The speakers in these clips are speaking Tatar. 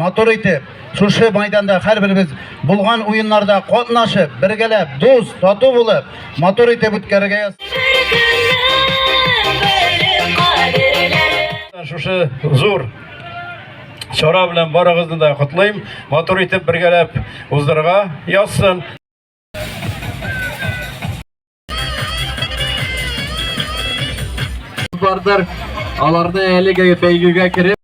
мотор итеп, шушы майданда һәрберебез булган уеннарда катнашып, бергәләп, дус, тату булып, мотор итеп үткәрергә шушы зур чара белән барыгызны да котлыйм. Мотор итеп бергәләп уздырырга язсын. Бардыр, аларны әлеге бәйгегә кереп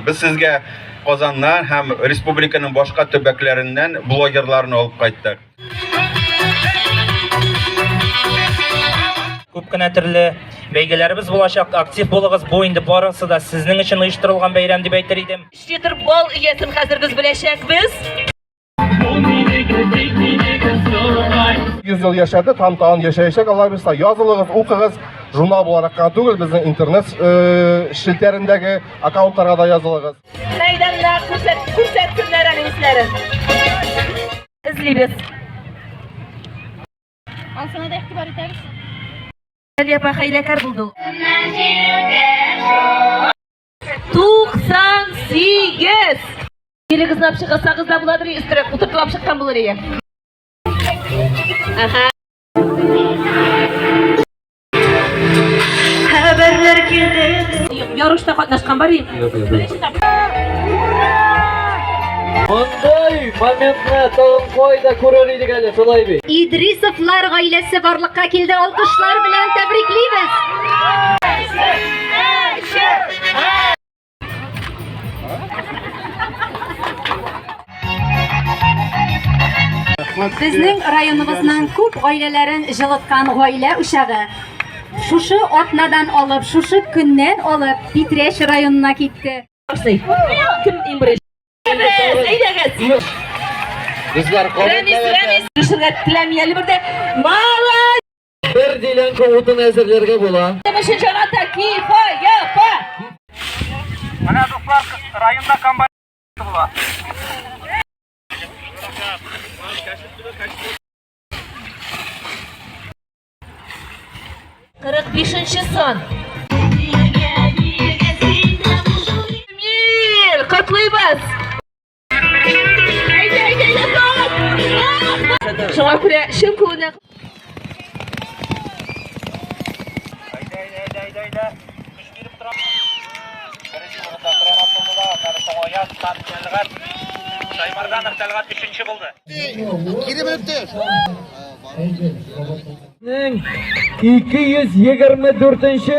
Biz sizga Qozondan ham respublikaning boshqa төбәкләреннән блогерларны алып кайттык. Күп кенә төрле бәйгеләребез булачак. Актив булыгыз. Бу инде барысы да сезнең өчен оештырылган бәйрәм дип әйтер идем. Штетер бал иясен хәзер без беләчәкбез. 100 ел яшәде, там-там яшәячәк алабызда. Язылыгыз, укыгыз, журнал буларак түгел, безнең интернет шелтәрендәге аккаунтларга да язылыгыз. Мәйданда күрсәтсеннәр әле үзләрен. Эзлибез. Алсына да игътибар итәбез. Япа хәйләкәр булды. 98. Килегез напшы кысагыз да буладыр, истерәк утыртылап чыккан булыр ия. Аха. Хәбәрләр килде. Ярышта катнашкан бар ия. Мондай моментны тагын кайда күрер идек әле, шулай бит. Идрисовлар гаиләсе барлыкка килде, алкышлар белән тәбриклибез. Безнең районыбызның күп гаиләләрен җылыткан гаилә учагы шушы атнадан алып, шушы көннән алып Питрәч районына китте. Кем имбреш? Әйдәгез. Безләр Рәмис, төшергә теләмияле бер дә. Мала! бер диләнкә утын әзерләргә була. Тәмәшә җаната кифа, япа. Менә дуслар, районда комбайн була. Кырык бишенче сан. Мил, котлыйбыз. Әйдә, шуңа күрә шым күнә. Әйдә. Көч биреп тора. Беренче урында Гранат булды да, Карасың Аяз, Тәлгат. Шаймарданов Тәлгат 3-нче булды. 224-нче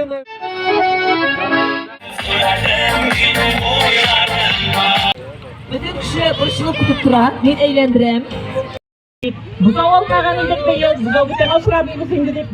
Бөтен кеше борчылып көтеп тора. Мин әйләндерәм. Бузау алмаган идек дә, бузау бөтен ашрабыйбыз инде дип.